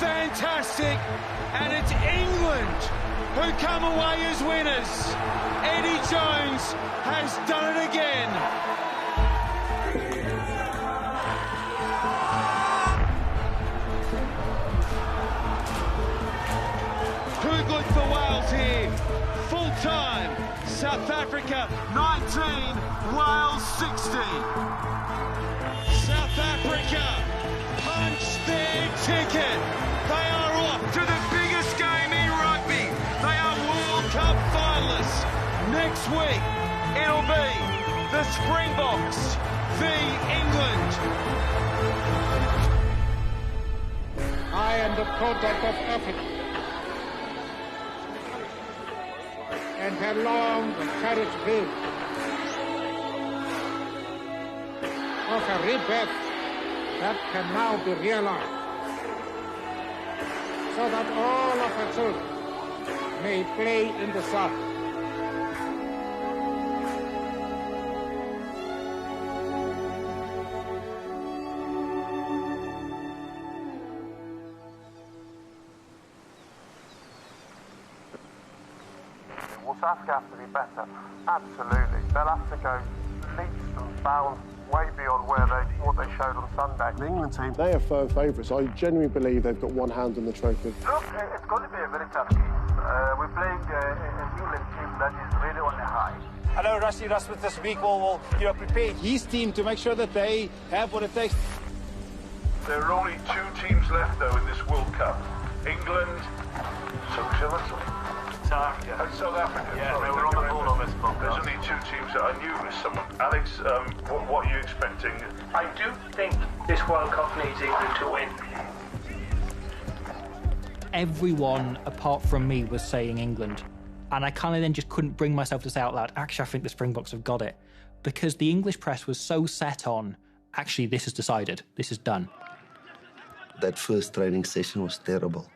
fantastic, and it's England who come away as winners. Eddie Jones has done it again. Too good for Wales here. Full time. South Africa 19, Wales 60. South Africa punch their ticket. They are off to the biggest game in rugby. They are World Cup finalists. Next week, it'll be the Springboks v England. I am the product of Africa and have long cherished dreams of a rebirth that can now be realized, so that all of our children may play in the sun. Will South Africa have to be better? Absolutely. They'll have to go leaps and bounds way beyond what they showed on Sunday. The England team, they are firm favourites. I genuinely believe they've got one hand on the trophy. Look, it's going to be a very tough game. We're playing an England team that is really on the high. I know Rassie Erasmus this week will prepare his team to make sure that they have what it takes. There are only two teams left, though, in this World Cup. England, South Africa. Yeah, sorry, we're on the ball on this podcast. There's only two teams that I knew was someone. Alex, what are you expecting? I do think this World Cup needs England to win. Everyone apart from me was saying England. And I kind of then just couldn't bring myself to say out loud, actually, I think the Springboks have got it. Because the English press was so set on, actually, this is decided, this is done. That first training session was terrible.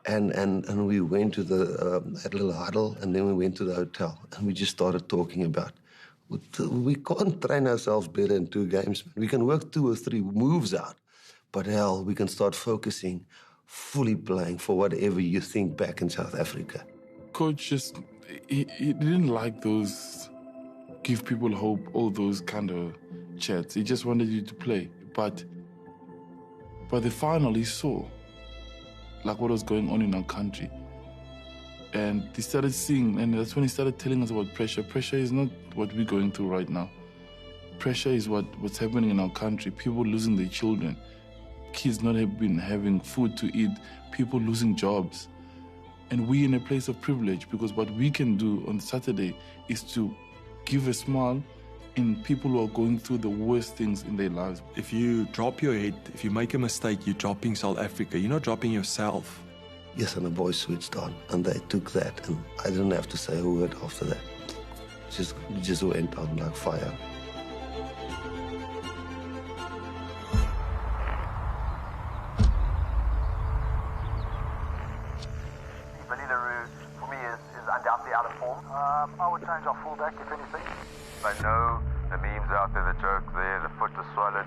And we went to the a little huddle, and then we went to the hotel, and we just started talking about, we can't train ourselves better in 2 games. We can work 2 or 3 moves out, but hell, we can start focusing, fully playing for whatever you think back in South Africa. Coach he didn't like those give people hope, all those kind of chats. He just wanted you to play. But the final, he saw like what was going on in our country. And he started seeing, and that's when he started telling us about pressure. Pressure is not what we're going through right now. Pressure is what's happening in our country. People losing their children, kids not been having food to eat, people losing jobs. And we in a place of privilege, because what we can do on Saturday is to give a smile in people who are going through the worst things in their lives. If you drop your head, if you make a mistake, you're dropping South Africa. You're not dropping yourself. Yes, and the boys switched on, and they took that, and I didn't have to say a word after that. It just went on like fire. For me, is undoubtedly out of form. I would change our fullback, if anything. I know the memes out there, the joke there, the foot is swollen.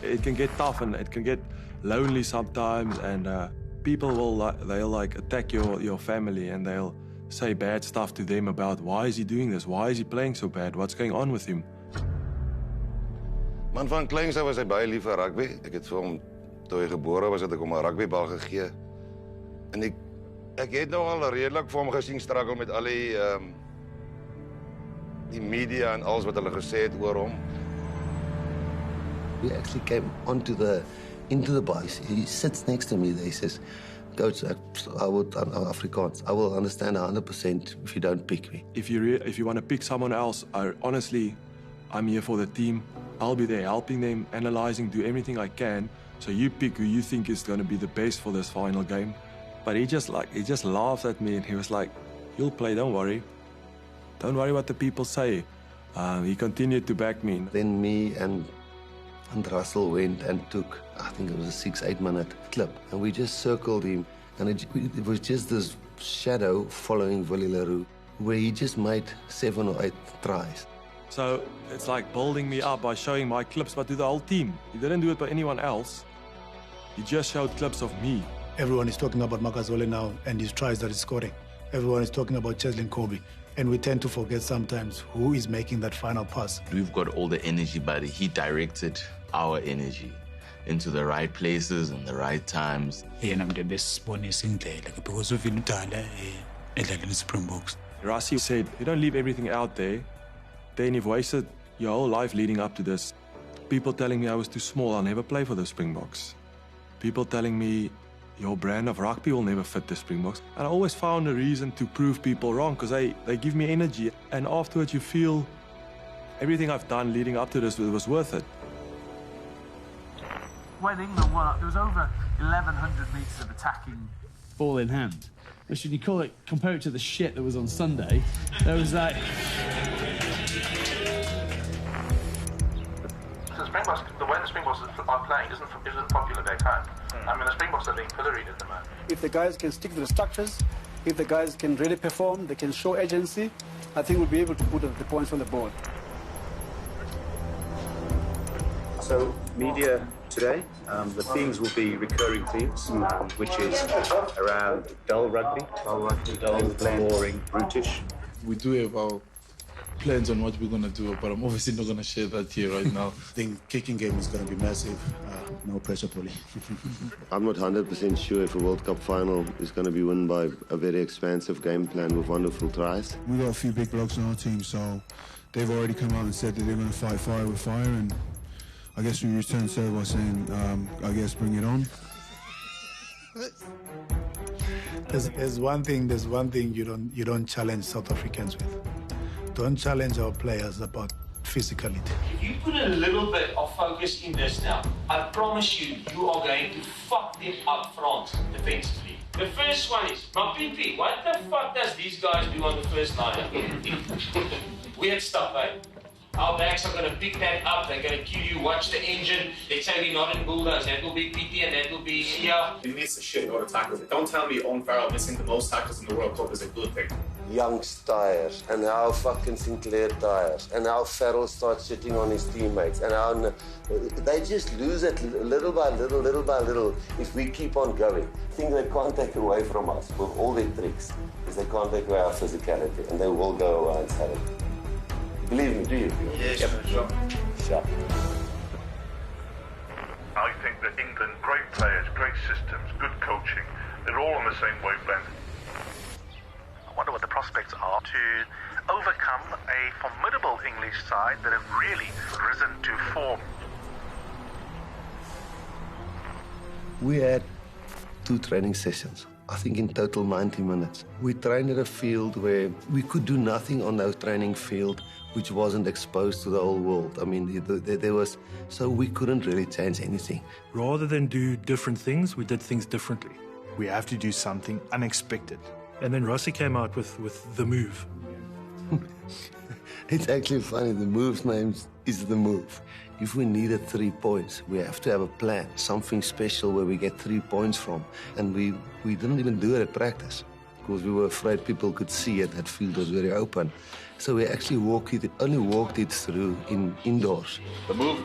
It can get tough and it can get lonely sometimes, and people they'll attack your family, and they'll say bad stuff to them about why is he doing this, why is he playing so bad, what's going on with him. Man, van kleins af was hy baie lief vir rugby. Ek het vir hom, toe hy gebore was, het ek hom 'n rugbybal gegee. En ek het nou al redelik vir hom gesien struggle met al die media en alles wat hulle gesê het oor hom. We actually came into the bus. He sits next to me there. He says, Coach, I would, Afrikaans, I will understand 100% if you don't pick me. If you want to pick someone else, honestly, I'm here for the team. I'll be there helping them, analyzing, do everything I can. So you pick who you think is going to be the best for this final game. But he just laughed at me, and he was like, you'll play, don't worry. Don't worry what the people say. He continued to back me. Then me and Russell went and took, I think it was a 6-8 minute clip, and we just circled him, and it was just this shadow following Willie Leroux, where he just made 7 or 8 tries. So it's like building me up by showing my clips, but to the whole team. He didn't do it by anyone else. You just showed clips of me. Everyone is talking about Makazole now and his tries that he's scoring. Everyone is talking about Cheslin Kolbe. And we tend to forget sometimes who is making that final pass. We've got all the energy, but he directed our energy into the right places and the right times. Rassie said, you don't leave everything out there. Then you've wasted your whole life leading up to this. People telling me I was too small, I'll never play for the Springboks. People telling me, your brand of rugby will never fit the Springboks. And I always found a reason to prove people wrong because they give me energy. And afterwards you feel everything I've done leading up to this was worth it. When England won, there was over 1,100 metres of attacking ball in hand. Which, when you compare it to the shit that was on Sunday, there was like... The Springboks, the way the Springboks are playing isn't popular back home. I mean, the Springboks are being pilloried at the moment. If the guys can stick to the structures, if the guys can really perform, they can show agency, I think we'll be able to put the points on the board. So, media today, the themes will be recurring themes, which is around dull rugby, boring, brutish. We do have our plans on what we're going to do, but I'm obviously not going to share that here right now. I think kicking game is going to be massive. No pressure, Polly. I'm not 100% sure if a World Cup final is going to be won by a very expansive game plan with wonderful tries. We've got a few big blokes on our team, so they've already come out and said that they're going to fight fire with fire, and I guess we return serve by saying, I guess, bring it on. There's one thing you don't challenge South Africans with. Don't challenge our players about physicality. If you put a little bit of focus in this now, I promise you, you are going to fuck them up front defensively. The first one is, Mapimpi, what the fuck does these guys do on the first line? Weird stuff, eh? Our backs are going to pick that up. They're going to cue you, watch the engine. They say we're not in Bulldogs. That will be PT and that will be here. He missed a shitload of tackles. Don't tell me Owen Farrell missing the most tackles in the World Cup is a good thing. Young's tires, and how fucking Sinclair tires, and how Farrell starts shitting on his teammates, and how they just lose it little by little if we keep on going. The thing they can't take away from us with all their tricks is they can't take away our physicality, and they will go away and say it. Believe me, do you? Yes, sure. Sure. I think that England, great players, great systems, good coaching, they're all on the same wavelength. I wonder what the prospects are to overcome a formidable English side that have really risen to form. We had 2 training sessions. I think in total 90 minutes. We trained at a field where we could do nothing on that training field which wasn't exposed to the whole world. I mean, there was, so we couldn't really change anything. Rather than do different things, we did things differently. We have to do something unexpected. And then Rossi came out with The Move. It's actually funny, the move's name is The Move. If we needed 3 points, we have to have a plan, something special where we get 3 points from. And we didn't even do it at practice because we were afraid people could see it. That field was very open. So we actually only walked it through indoors. The move.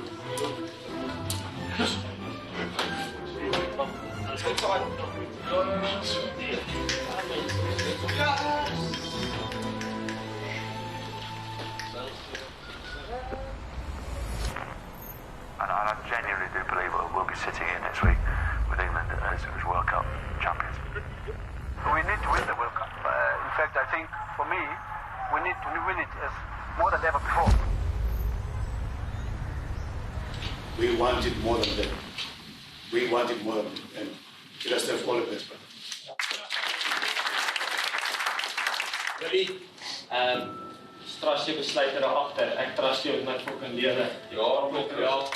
And I genuinely do believe we'll be sitting here next week with England as World Cup champions. We need to win the World Cup. In fact, I think, for me, we need to win it as more than ever before. We want it more than them. We want it more than them. And just have all the best. Billy, Strasje besluit er agter. Ek trust jou met my fucking lewe. Ja.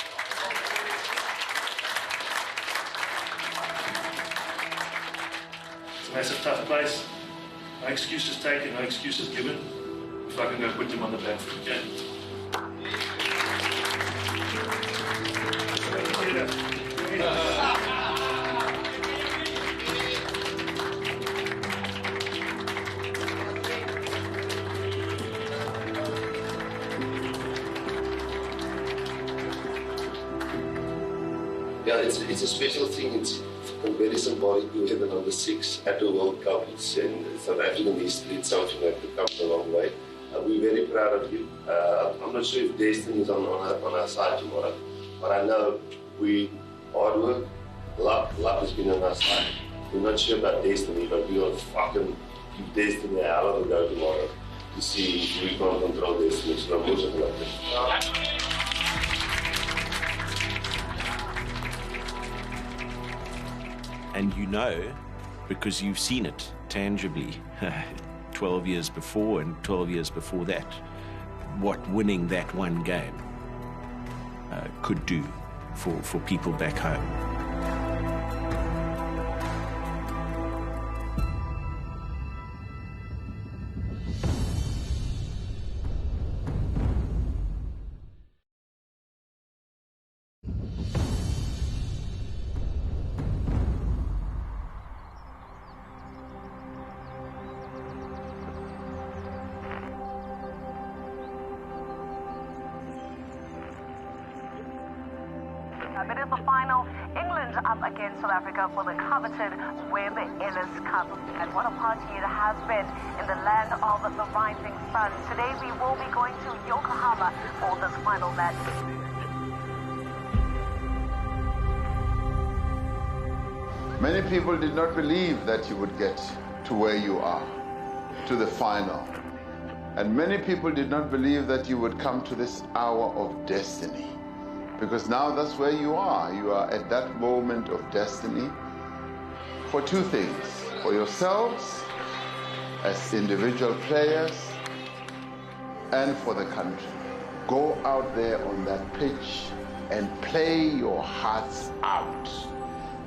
It's a massive tough place. No excuses taken, no excuses given. If I can go put them on the back foot again. Yeah, it's a special thing. It's very symbolic to have the number 6 at the World Cup. It's in South African history. It's something that comes a long way. We're very proud of you. I'm not sure if destiny is on our side tomorrow, but I know hard work, luck has been on our side. We're not sure about destiny, but we will fucking give destiny a hell of a go tomorrow to see if we can't control destiny. So I'm also like that. And you know, because you've seen it tangibly 12 years before and 12 years before that, what winning that one game could do for people back home. It is the final. England up against South Africa for the coveted Webb Ellis Cup. And what a party it has been in the land of the rising sun. Today we will be going to Yokohama for this final match. Many people did not believe that you would get to where you are, to the final. And many people did not believe that you would come to this hour of destiny. Because now that's where you are. You are at that moment of destiny for two things. For yourselves as individual players and for the country. Go out there on that pitch and play your hearts out.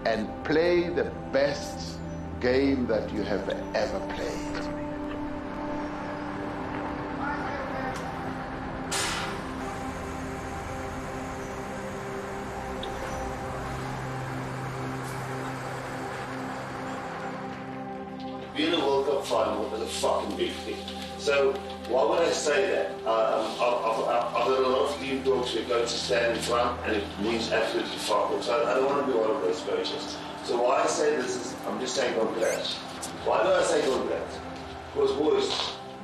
And play the best game that you have ever played. Being a World Cup final is a fucking big thing. So why would I say that? I've had a lot of team talks where coaches stand in front and it means absolutely fuck all. So I don't want to be one of those coaches. So why I say this is, I'm just saying congrats. Why do I say congrats? Because boys,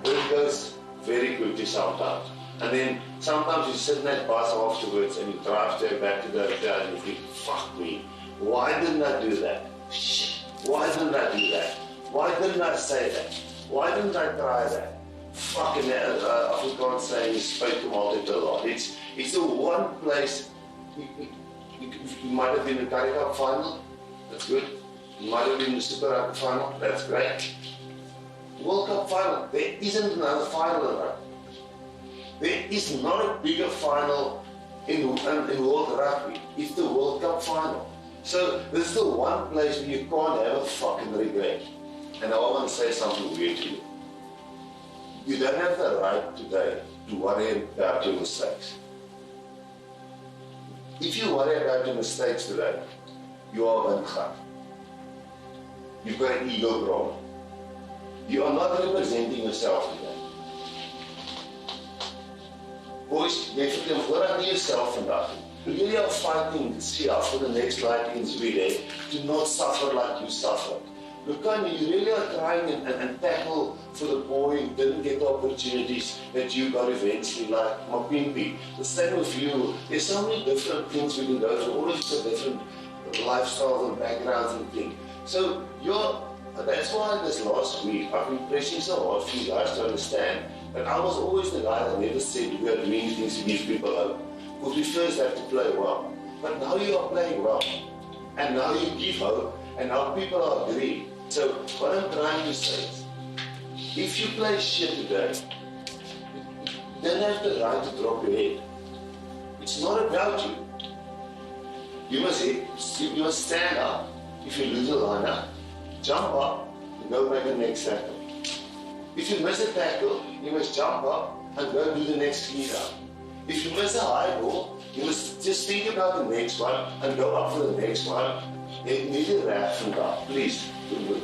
it goes very quickly sometimes. And then sometimes you sit in that bus afterwards and you drive back to the hotel and you think, fuck me. Why didn't I do that? Shit. Why didn't I do that? Why didn't I say that? Why didn't I try that? Fucking Afrikaans saying is spoke to multiple a lot. It's the one place you might have been in the Currie Cup final, that's good. You might have been in the Super Rugby final, that's great. World Cup final, there isn't another final in rugby. There is not a bigger final in World Rugby. It's the World Cup final. So this is the one place where you can't have a fucking regret. And I want to say something weird to you. You don't have the right today to worry about your mistakes. If you worry about your mistakes today, you are windgat. You've got an ego problem. You are not representing yourself today. Boys, jy verteenwoordig nie yourself vandag. You really are fighting for the next light in Sweden to not suffer like you suffered. Look, you really are trying and tackle for the boy who didn't get the opportunities that you got eventually, like Mapimpi. The same with you. There's so many different things we can go through. All of us have different lifestyles and backgrounds and things. So that's why this last week I've been pressing so hard for you guys to understand that I was always the guy that never said we are doing things to give people hope. Because we first have to play well. But now you are playing well. And now you give hope. And now people are agreeing. So what I'm trying to say is, if you play shit today, you don't have the right to drop your head. It's not about you. You must stand up. If you lose a lineup, jump up and go make the next tackle. If you miss a tackle, you must jump up and go do the next clean up. If you miss a high ball, you must just think about the next one and go up for the next one. It needs a rap from God. Please,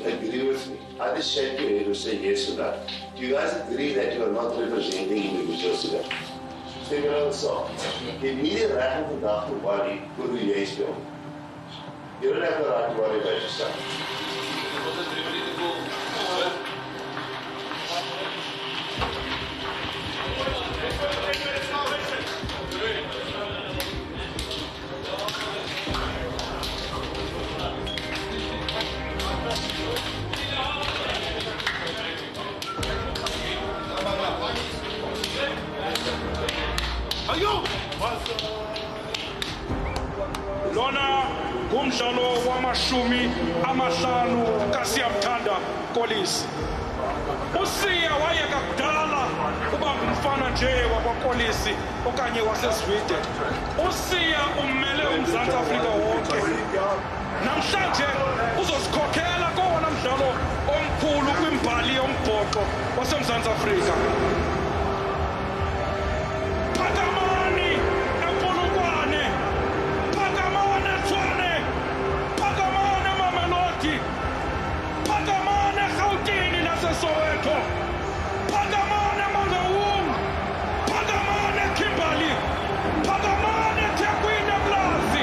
agree with me. I just shake your head or say yes or no. Do you guys agree that you are not representing individuals today? Figure out the song. Jy het nie die reg om vandag te worry oor hoe jy speel. You don't have the right to worry about yourself. Lona kumdlalo wamashumi amahlanu kaSiyamthanda Kolisi. Usiya wayeka kudala uba ngumfana nje wakwaKolisi okanye waseSweden. Usiya ummele uMzantsi Afrika wonke. Namhlanje uzosikhokhela kowona mdlalo omkhulu kwimbali yombhoxo waseMzantsi Afrika. Soweto, Pagamane Mangaung, Pagamane Kimberley, Pagamane Tekwina Blasi,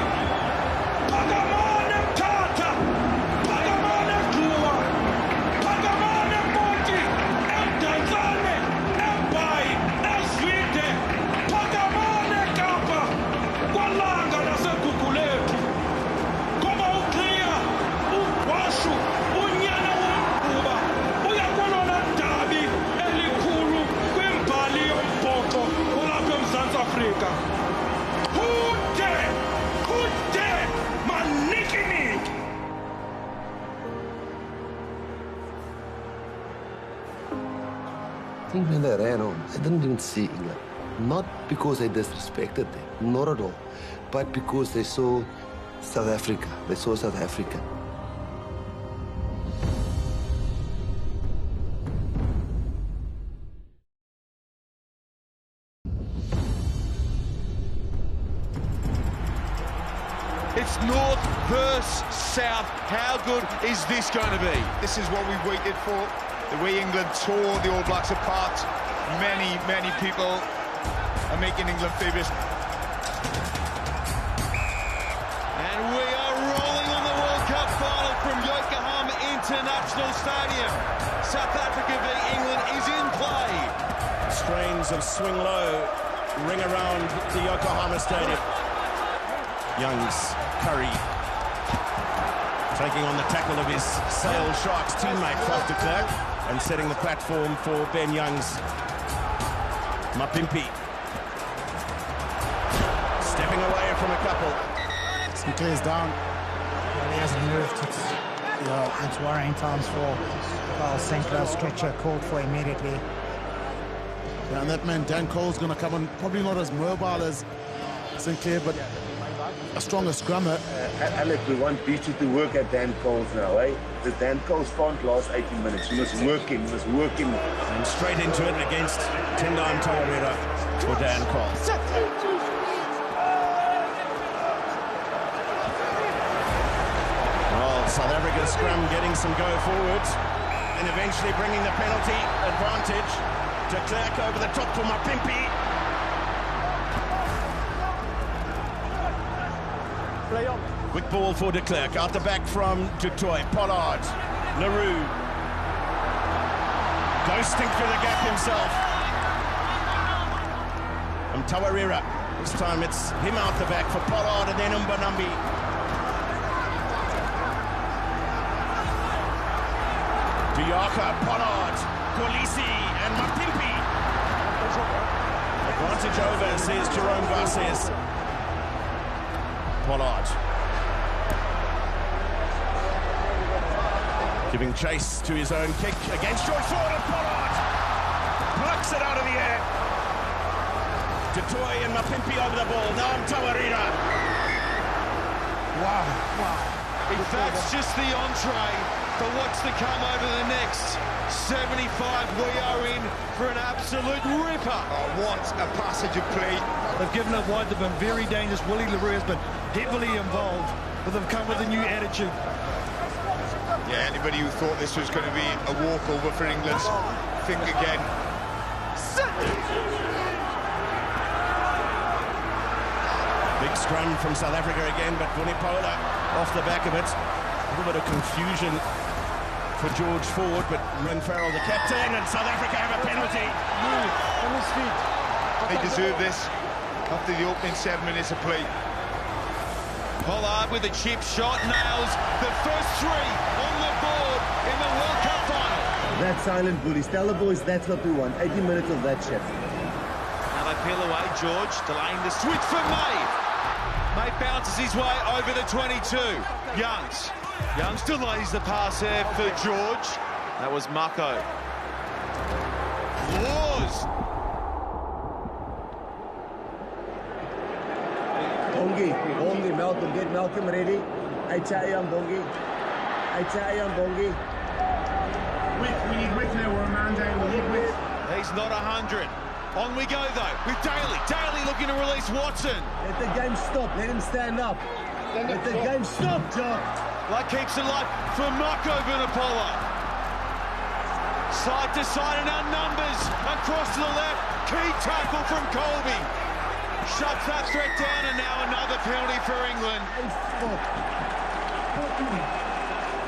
Pagamane Tata, Pagamane Kua, Pagamane Moti, Danzane, Mbai, Swede, Pagamane Kapa, Walanga Nasegukuleki, Koma Uklia, Uwashu, Unyana Uba. Africa. Who dare, Manikinik? I think when they ran on, I didn't even see England. Not because they disrespected them, not at all, but because they saw South Africa. They saw South Africa. It's North versus South. How good is this going to be? This is what we waited for. The way England tore the All Blacks apart. Many people are making England favourites. And we are rolling on the World Cup final from Yokohama International Stadium. South Africa v England is in play. Strains of Swing Low ring around the Yokohama Stadium. Youngs, Curry, taking on the tackle of his Sale Sharks teammate, Faf de Klerk, and setting the platform for Ben Youngs. Mapimpi, stepping away from a couple. Sinclair's down. He hasn't moved. It's worrying times for Carl Sinclair. Stretcher called for immediately. Yeah, and that man, Dan Cole's going to come on, probably not as mobile as Sinclair, but a stronger scrummer. Alec, we want BT to work at Dan Cole's now, eh? The Dan Cole's can't last 18 minutes. We must work him, And straight into it against Tendai Mtawarira for Dan Cole. Well, South Africa's scrum getting some go forwards and eventually bringing the penalty advantage. De Klerk over the top for Mapimpi. Quick ball for de Klerk, out the back from du Toit, Pollard, LaRue, ghosting through the gap himself. Mtawarira, this time it's him out the back for Pollard and then Mbanambi. Duyaka, Pollard, Kolisi and Mapimpi. Advantage over, says Jerome Vasquez. Pollard giving chase to his own kick against George Ford, and Pollard plucks it out of the air. Du Toit and Mapimpi over the ball. Now Mtawarira. Wow. If that's just the entree for what's to come over the next 75, we are in for an absolute ripper. Oh, what a passage of play. They've given it wide, they've been very dangerous. Willie LaRue has been heavily involved, but they've come with a new attitude. Yeah, anybody who thought this was going to be a walkover for England, think again. Big scrum from South Africa again, but Vunipola off the back of it. A little bit of confusion for George Ford, but Owen Farrell, the captain, and South Africa have a penalty. On his feet. They deserve this after the opening 7 minutes of play. Pollard with a chip shot, nails the first 3 on the board in the World Cup final. That's silent bullies. Tell the boys that's what we want. 80 minutes of that shit. Now they peel away, George delaying the switch for May. May bounces his way over the 22. Youngs delays the pass there for George. That was Mako. Laws. Bongi, Malcolm, get Malcolm ready. HI on Bongi. We need width now, we're a man down, we need width. He's not 100. On we go though, with Daly. Daly looking to release Watson. Let the game stop, let him stand up. Let the game stop, Jock. That keeps it alive for Mako Vunipola. Side to side and our numbers across to the left. Key tackle from Colby. Shuts that threat down, and now another penalty for England.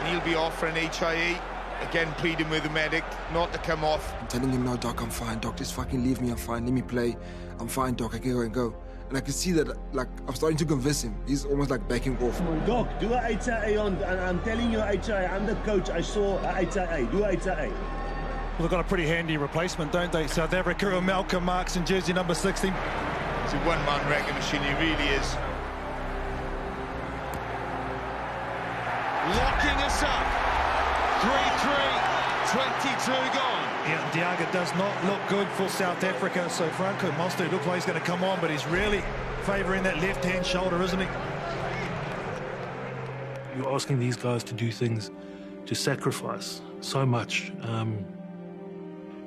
He'll be off for an HIE. Again, pleading with the medic not to come off. I'm telling him, no, Doc, I'm fine. Doc, just fucking leave me. I'm fine. Let me play. I'm fine, Doc. I can go and go. And I can see that, like, I'm starting to convince him. He's almost like backing off. Doc, do a HIA on. And I'm telling you, HIA. I'm the coach. I saw a HIA. Do a HIA. Well, they've got a pretty handy replacement, don't they? South Africa and Malcolm Marx in jersey number 16. It's a one-man wrecking machine, he really is. Locking us up. 3-3, 22 gone. Yeah, Diaga does not look good for South Africa, so Franco Mostert looks like he's going to come on, but he's really favouring that left-hand shoulder, isn't he? You're asking these guys to do things, to sacrifice so much.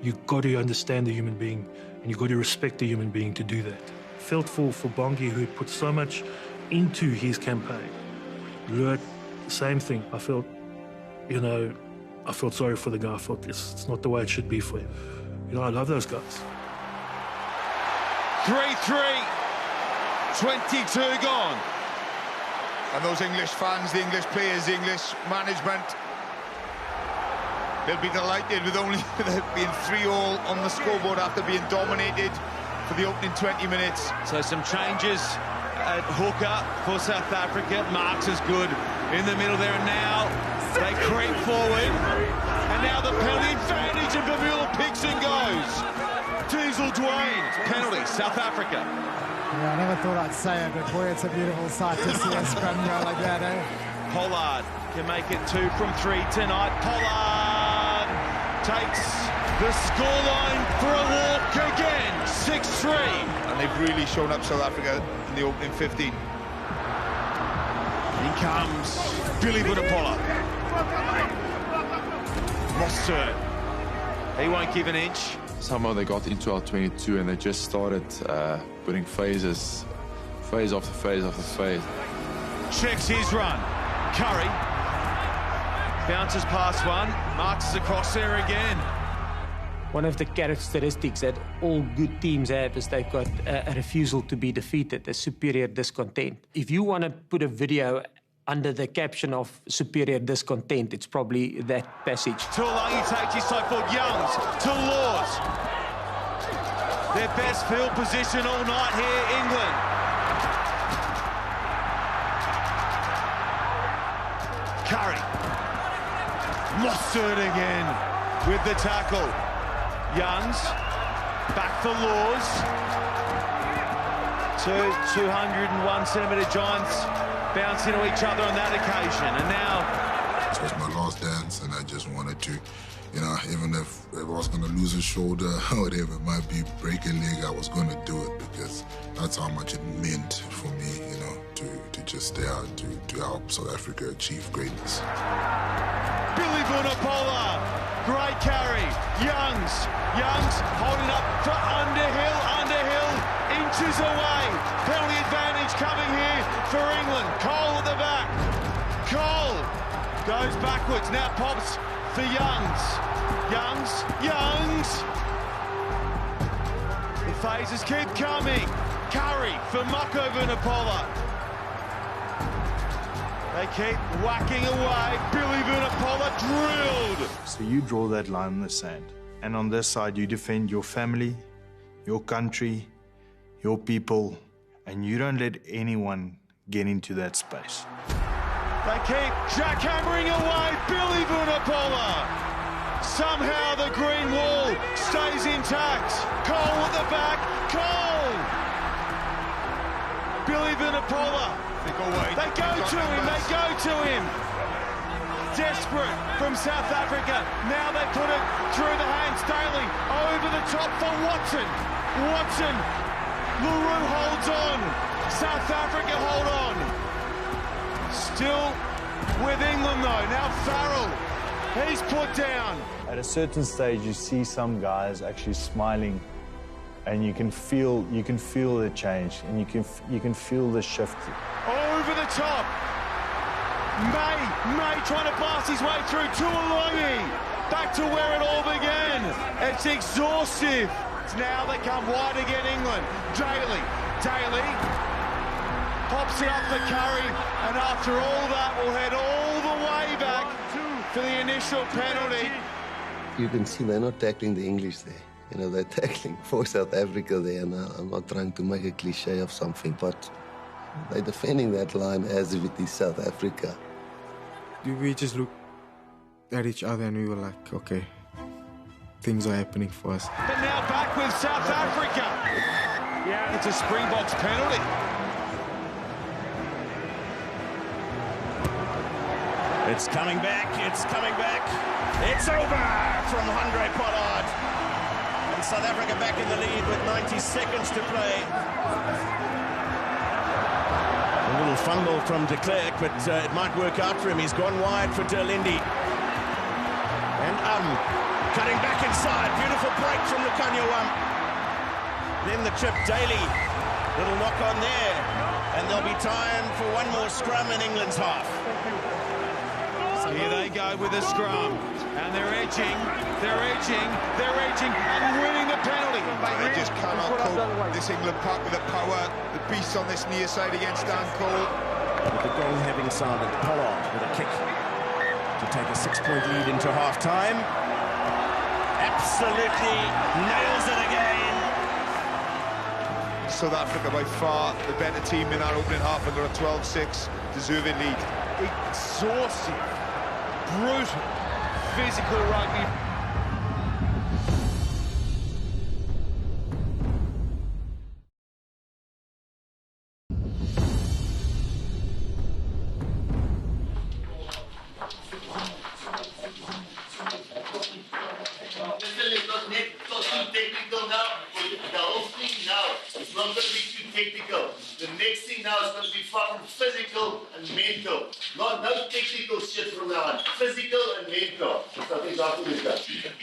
You've got to understand the human being, and you've got to respect the human being to do that. Felt for Bongi, who had put so much into his campaign. Lurt, same thing. I felt sorry for the guy. I thought it's not the way it should be for him. I love those guys. 3-3, 22 gone. And those English fans, the English players, the English management, they'll be delighted with only being 3-3 on the scoreboard after being dominated for the opening 20 minutes. So some changes at hooker for South Africa. Marx is good in the middle there, and now they creep forward. And now the penalty advantage, and Bavula picks and goes. Diesel Dwayne, penalty, South Africa. Yeah, I never thought I'd say it, but boy, it's a beautiful sight to see a scrum go like that, eh? Pollard can make it 2 from 3 tonight. Pollard takes the scoreline for a walk again, 6-3. And they've really shown up South Africa in the opening 15. Here comes Billy Vunipola. Mostert. He won't give an inch. Somehow they got into our 22 and they just started putting phase after phase after phase. Checks his run. Curry bounces past one, marks across there again. One of the characteristics that all good teams have is they've got a refusal to be defeated, a superior discontent. If you want to put a video under the caption of superior discontent, it's probably that passage. Tuolangi takes his side forward. Youngs to Laws. Their best field position all night here, England. Curry. Mostert again with the tackle. Youngs back for Laws. 201cm giants bounce into each other on that occasion, and now it was my last dance, and I just wanted to, even if I was going to lose a shoulder or whatever it might be, break a leg, I was going to do it because that's how much it meant for me, to just stay out to help South Africa achieve greatness. Billy Vunipola, great carry. Youngs holding up for Underhill, inches away. Penalty advantage coming here for England. Cole at the back. Cole goes backwards, now pops for Youngs. The phases keep coming. Curry for Mako Vunipola. They keep whacking away. Billy Vunipola drilled. So you draw that line in the sand. And on this side, you defend your family, your country, your people, and you don't let anyone get into that space. They keep jackhammering away. Billy Vunipola. Somehow the green wall stays intact. Cole at the back. Cole. Billy Vunipola. They go to him. They go to him. Desperate from South Africa. Now they put it through the hands. Daly over the top for Watson. Watson. LaRue holds on. South Africa hold on. Still with England though. Now Farrell. He's put down. At a certain stage, you see some guys actually smiling, and you can feel the change, and you can feel the shift. Over the top. May trying to blast his way through. Tuolungi back to where it all began. It's exhaustive. Now they come wide again, England. Daly pops it up for Curry, and after all that, we'll head all the way back for the initial penalty. You can see they're not tackling the English there. You know, they're tackling for South Africa there, and I'm not trying to make a cliche of something, but they're defending that line as if it is South Africa. We just looked at each other and we were like, okay, things are happening for us. But now back with South Africa. Yeah, it's a Springboks penalty. It's coming back, it's coming back. It's over from Handré Pollard. And South Africa back in the lead with 90 seconds to play. A little fumble from de Klerk, but it might work out for him. He's gone wide for Terlindi. And cutting back inside. Beautiful break from Lukhanyo. Then the chip, Daly. Little knock on there. And there'll be time for one more scrum in England's half. Here they go with a scrum, and they're edging, and winning the penalty. They just cannot cope this England pack with the power, the beast on this near side against Dan Cole. With the gong having sounded, Pollard with a kick to take a 6-point lead into half-time. Absolutely nails it again. South Africa by far the better team in our opening half and got a 12-6 deserving lead. Exhaustive. Brutal, physical rugby.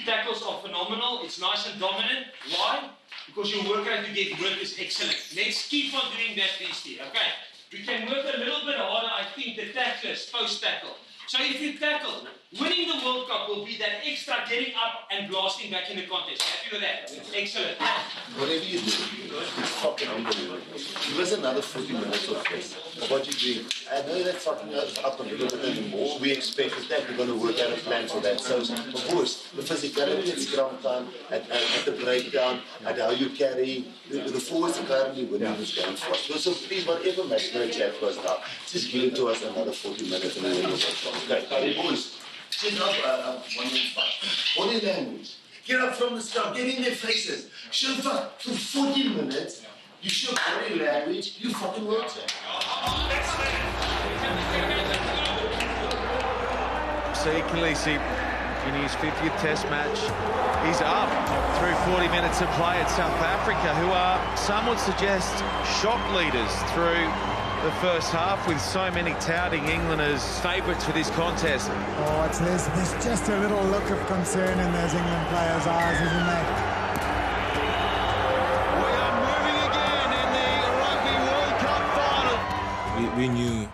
Tackles are phenomenal. It's nice and dominant. Why? Because your work rate to get work is excellent. Let's keep on doing that this year. Okay. We can work a little bit harder, I think, the tacklers post-tackle. So if you tackle, winning the World Cup will be that extra getting up and blasting back in the contest. Happy with that? Excellent. Whatever you do, it's fucking unbelievable. Give us another 40 minutes of this, of what you're doing. I know that fucking up a little bit anymore. We expect that we're going to work out a plan for that. So, of course, the physicality at scrum time, at the breakdown, at how you carry, the forwards are currently winning this game for us. So please, whatever match we're going to chat for us now, just give it to us another 40 minutes and we'll go. Okay, boys, just up 1 minute fight. Body language. Get up from the start, get in their faces. Show fuck for 40 minutes. You show body language, you fucking work it. See Khaleesi in his 50th Test match. He's up through 40 minutes of play at South Africa, who are, some would suggest, shock leaders through the first half, with so many touting England as favourites for this contest. Oh, there's just a little look of concern in those England players' eyes, isn't there? We are moving again in the Rugby World Cup final. We knew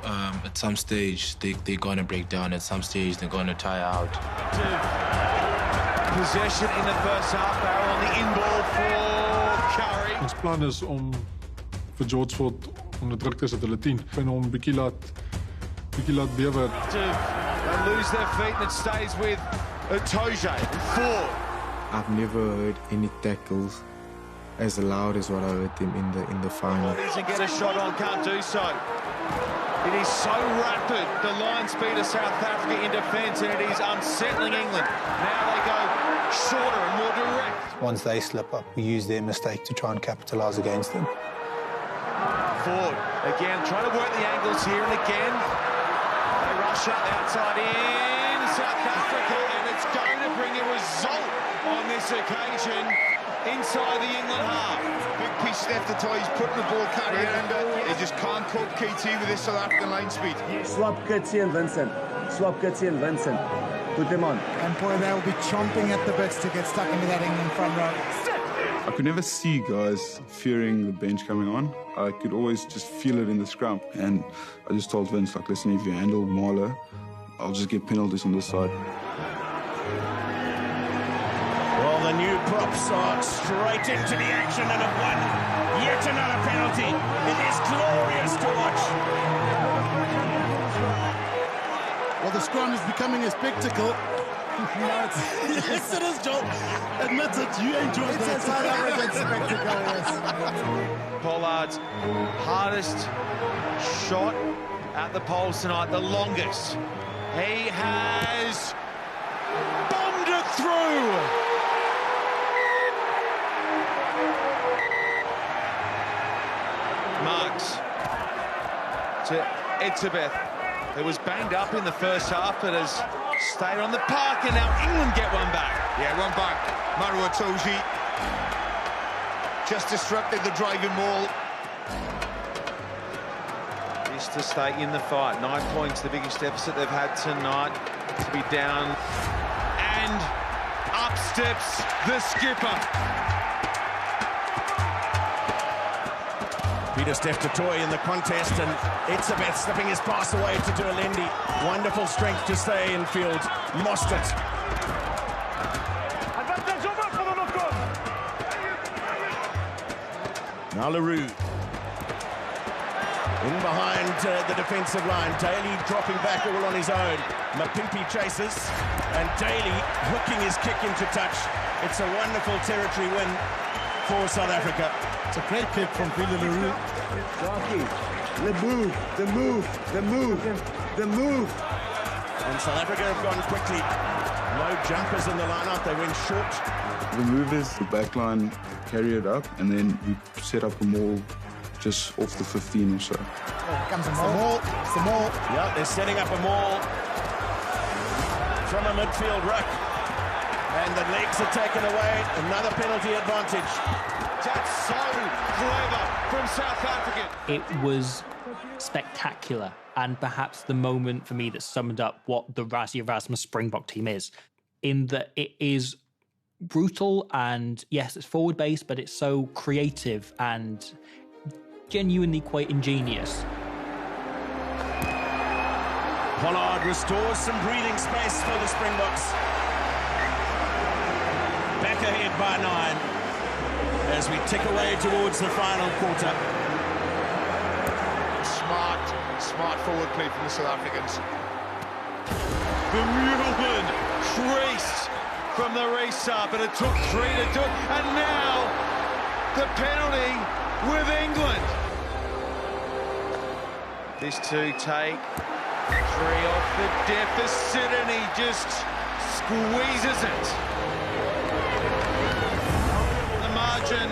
at some stage they're going to break down, at some stage they're going to tire out. Possession in the first half, Barrow on the in-ball for Curry. Ons plan is om vir George Ford om die druk te sit hulle 10 en hom 'n bietjie laat bietjie laat bewe. They lose their feet and it stays with Itoje. Ford. I've never heard any tackles as loud as what I heard them in the final. Doesn't get a shot on, can't do so. It is so rapid, the line speed of South Africa in defence, and it is unsettling England. Now they go shorter and more direct. Once they slip up, we use their mistake to try and capitalise against them. Ford, again, trying to work the angles here, and again, they rush up the outside in South Africa, and it's going to bring a result on this occasion inside the England half. Big piece left to tie, he's putting the ball carrier under. They just can't cope KT with this South African line speed. Swap Kitsi and Vincent. Swap Kitsi and Vincent. Put them on. And boy, they'll be chomping at the bits to get stuck into that England front row. I could never see guys fearing the bench coming on. I could always just feel it in the scrum. And I just told Vince, like, listen, if you handle Marler, I'll just get penalties on this side. Well, the new props are straight into the action and have won yet another penalty. It is glorious to watch. Well, the scrum is becoming a spectacle. Yes, it is, John. Admit it, you enjoy it. It's a South African spectacle, yes. Pollard's hardest shot at the polls tonight, the longest. He has bombed it through. Marks to Etzebeth, who was banged up in the first half, but has stayed on the park, and now England get one back. Yeah, one back. Maro Itoje just disrupted the driving maul. This to stay in the fight. 9 points, the biggest deficit they've had tonight, to be down. And up steps the skipper. Pieter-Steph du Toit in the contest, and Etzebeth slipping his pass away to Dualendi. Wonderful strength to stay in field. Lost it. Now Leroux. In behind the defensive line. Daly dropping back all on his own. Mapimpi chases, and Daly hooking his kick into touch. It's a wonderful territory win for South Africa. It's a great kick from Peter Leroux. Jackie, the move, the move, the move, the move. And South Africa have gone quickly. No jumpers in the line-out, they went short. The move is the backline carry it up, and then we set up a maul just off the 15 or so. Oh, comes a maul. It's the maul. Yeah, they're setting up a maul from a midfield ruck. And the legs are taken away. Another penalty advantage. That's so clever from South Africa. It was spectacular, and perhaps the moment for me that summed up what the Rassie Erasmus Springbok team is, in that it is brutal, and yes, it's forward based, but it's so creative and genuinely quite ingenious. Pollard restores some breathing space for the Springboks. Back ahead by 9 as we tick away towards the final quarter. Smart forward play from the South Africans. Vermeulen creased from the restart, but it took 3 to do it. And now the penalty with England. These two take 3 off the deficit, and he just squeezes it. The margin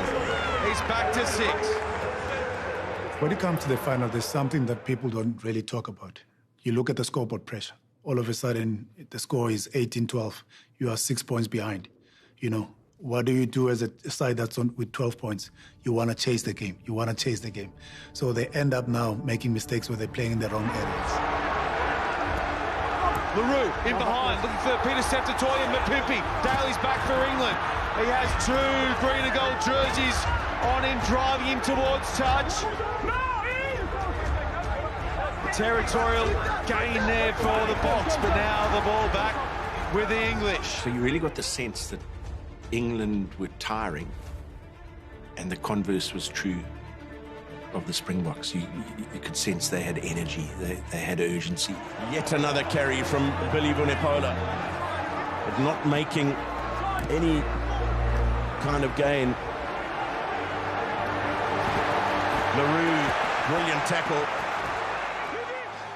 is back to 6. When it comes to the final, there's something that people don't really talk about. You look at the scoreboard pressure. All of a sudden, the score is 18-12. You are 6 points behind. You know, what do you do as a side that's on with 12 points? You want to chase the game. You want to chase the game. So they end up now making mistakes where they're playing in the wrong areas. Leroux in behind, looking for Pieter-Steph du Toit and Mapimpi. Daly's back for England. He has 2 green and gold jerseys on him, driving him towards touch. Territorial gain there for the Boks, but now the ball back with the English. So you really got the sense that England were tiring, and the converse was true. of the Springboks. You could sense they had energy, they had urgency. Yet another carry from Billy Vunipola, but not making any kind of gain. LaRue, brilliant tackle.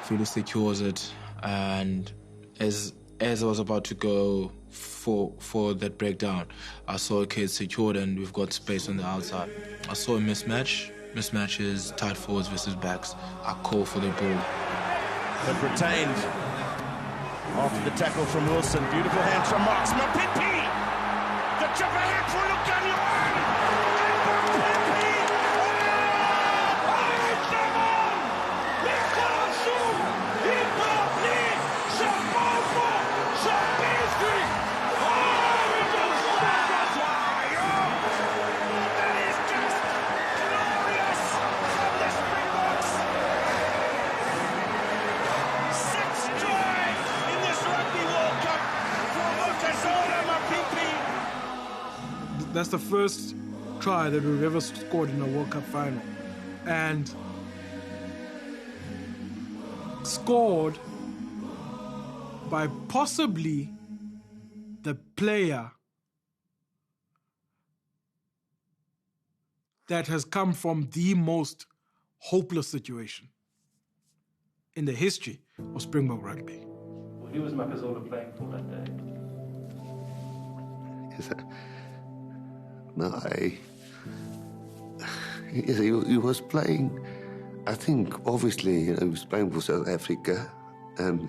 Philly secures it, and as I was about to go for that breakdown, I saw a kid secured and we've got space on the outside. I saw a mismatch. Mismatches, tight forwards versus backs. I call for the ball. But retained after the tackle from Wilson. Beautiful hands from Marks. Mapipi! The chip ahead for Lucanio. That's the first try that we've ever scored in a World Cup final. And scored by possibly the player that has come from the most hopeless situation in the history of Springbok rugby. Well, who was Makazola playing for that day? No, he was playing, I think, obviously, he was playing for South Africa. And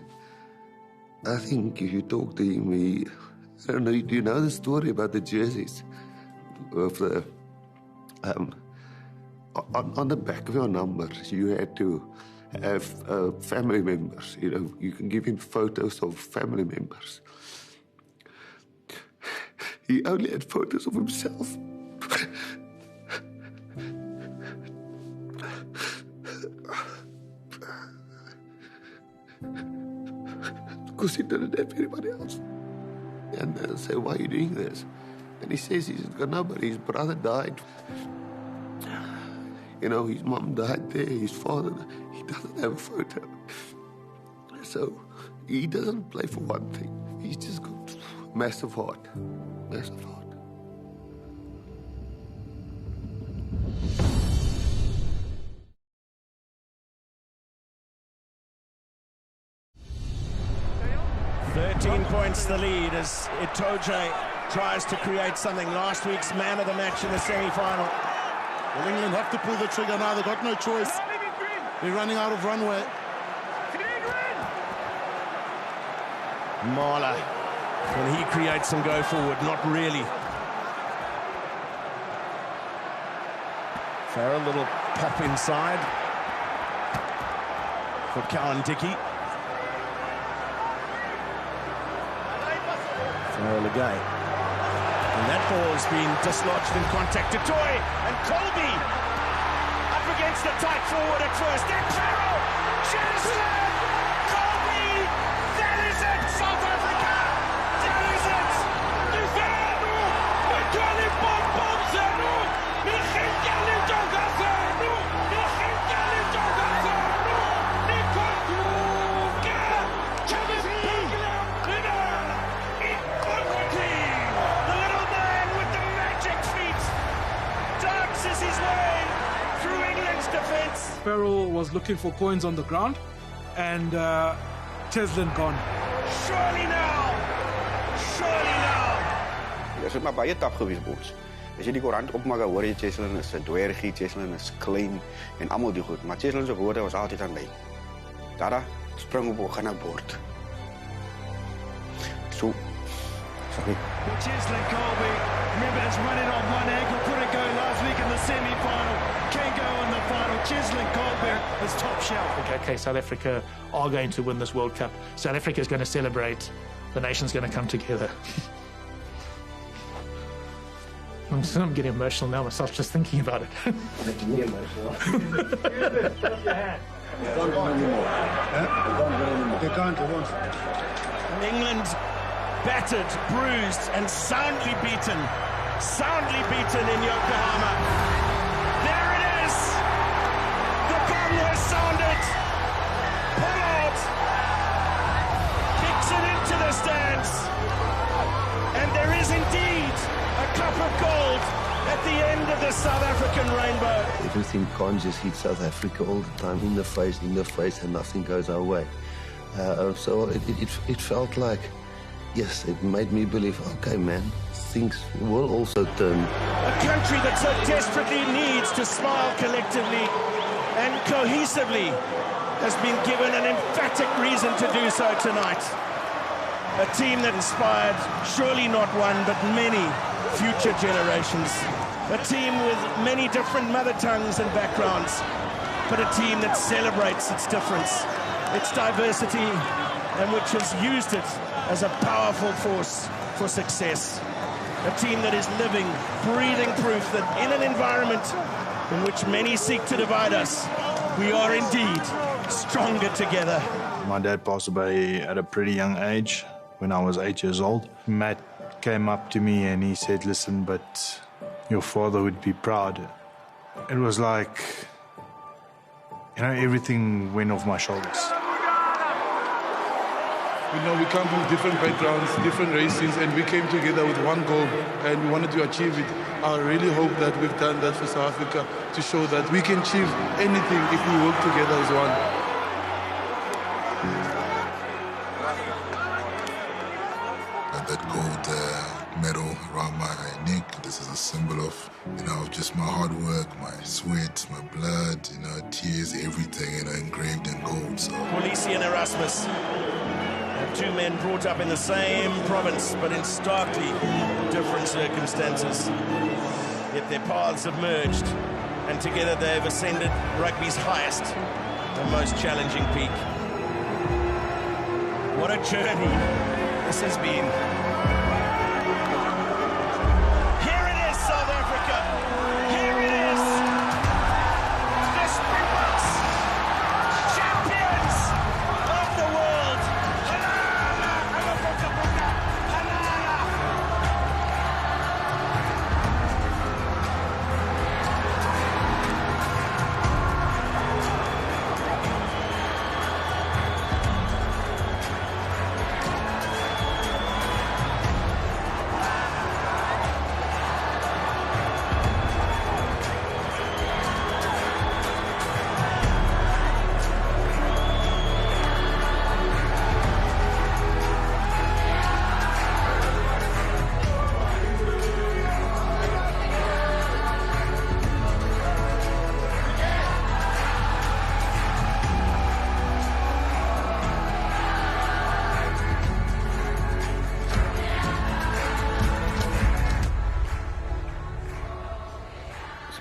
I think if you talk to him, I don't know, do you know the story about the jerseys? Of the, on the back of your numbers, you had to have family members. You can give him photos of family members. He only had photos of himself. Because he didn't have anybody else. And I say, why are you doing this? And he says he's got nobody. His brother died. His mom died there, his father, he doesn't have a photo. So he doesn't play for one thing. He's just got massive heart. Massive heart. Points the lead as Itoje tries to create something. Last week's man of the match in the semi-final. Well, England have to pull the trigger now. They've got no choice. They're running out of runway. Marler, when he creates some go forward, not really. Farrell, little pop inside for Cowan Dickey. Farrell again. And that ball's been dislodged in contact to Toy. And Colby up against the tight forward at first. Then Farrell! Cheslin! Colby! That is it! South Africa! That is it! Lizano! Mikali Bombom Zano! Michele Jogazano! Michele Jogazano! Nikoduka! Kevin Pegler! His way through England's defence. Farrell was looking for coins on the ground, and Cheslin gone. Surely now! Surely now! Dit is maar baie taaf gewees, boys. As jy die koerant opmaak, hoor jy Cheslin is 'n dwergie, Cheslin is klein en almal die goed, maar Cheslin se woorde was altyd aan my. Dada, spring op gaan na boord. So, sorry. Cheslin Colby, remember it's running on one ankle, couldn't go last week in the semi-final, can go in the final. Cheslin Colby is top shelf. Okay, South Africa are going to win this World Cup. South Africa is going to celebrate. The nation's going to come together. I'm getting emotional now myself just thinking about it. Making me emotional. They can't, they won't. England battered, bruised, and soundly beaten. Soundly beaten in Yokohama. There it is! sound it. Pollard kicks it into the stands. And there is indeed a cup of gold at the end of the South African rainbow. Everything can't just hit South Africa all the time, in the face, and nothing goes our way. So it felt like, yes, it made me believe, okay, man, things will also turn. A country that so desperately needs to smile collectively and cohesively has been given an emphatic reason to do so tonight. A team that inspired surely not one, but many future generations. A team with many different mother tongues and backgrounds, but a team that celebrates its difference, its diversity, and which has used it as a powerful force for success. A team that is living, breathing proof that in an environment in which many seek to divide us, we are indeed stronger together. My dad passed away at a pretty young age, when I was 8 years old. Matt came up to me and he said, listen, but your father would be proud. It was like, everything went off my shoulders. We come from different backgrounds, different races, and we came together with one goal, and we wanted to achieve it. I really hope that we've done that for South Africa to show that we can achieve anything if we work together as one. That gold medal around my neck, this is a symbol of, just my hard work, my sweat, my blood, tears, everything, engraved in gold. So. Kolisi and Erasmus. Two men brought up in the same province, but in starkly different circumstances. Yet their paths have merged, and together they've ascended rugby's highest and most challenging peak. What a journey this has been. Here it is, South Africa. Here it is. The Springboks, champions of the world.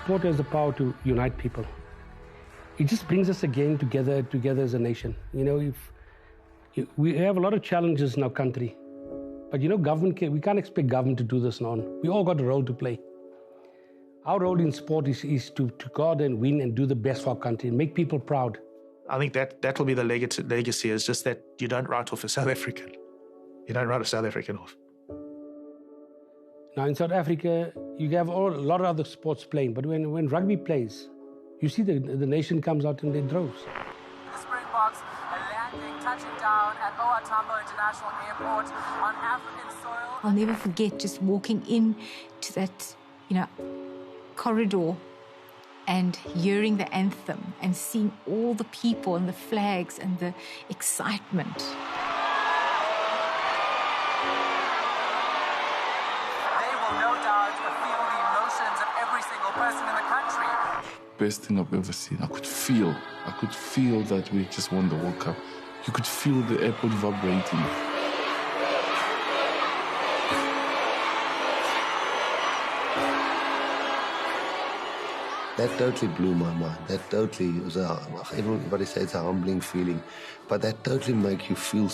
Sport has the power to unite people. It just brings us again together as a nation. We have a lot of challenges in our country, but we can't expect government to do this now. We all got a role to play. Our role in sport is to go out and win and do the best for our country and make people proud. I think that will be the legacy, is just that you don't write off a South African. You don't write a South African off. Now in South Africa, you have a lot of other sports playing, but when rugby plays, you see the nation comes out in their droves. The Springboks are touching down at OR Tambo International Airport on African soil. I'll never forget just walking in to that, corridor and hearing the anthem and seeing all the people and the flags and the excitement. Best thing I've ever seen. I could feel that we just won the World Cup. You could feel the airport vibrating. That totally blew my mind. That totally was everybody says it's a humbling feeling, but that totally makes you feel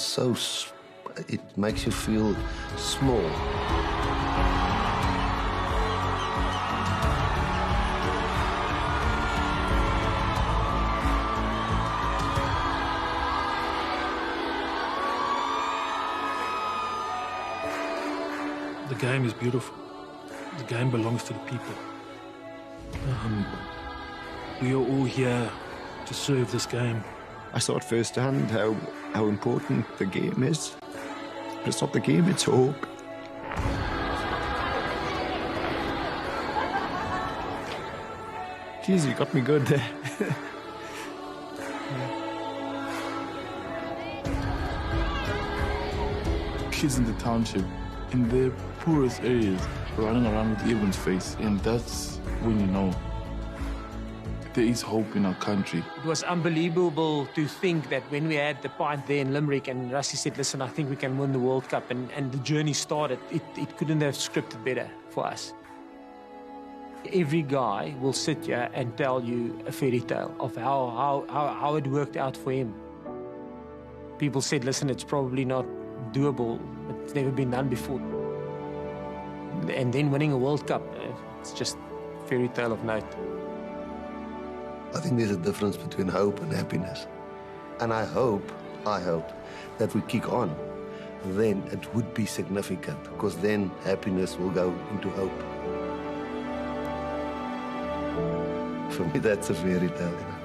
it makes you feel small. The game is beautiful. The game belongs to the people. We are all here to serve this game. I saw it firsthand how important the game is. But it's not the game, it's hope. Jeez, you got me good there. Kids in the township, in their poorest areas, running around with Eben's face, and that's when you know there is hope in our country. It was unbelievable to think that when we had the pint there in Limerick and Rassie said, listen, I think we can win the World Cup, and the journey started, it couldn't have scripted better for us. Every guy will sit here and tell you a fairy tale of how it worked out for him. People said, listen, it's probably not doable. It's never been done before. And then winning a World Cup, it's just a fairy tale of note. I think there's a difference between hope and happiness. And I hope that we kick on. Then it would be significant, because then happiness will go into hope. For me, that's a fairy tale.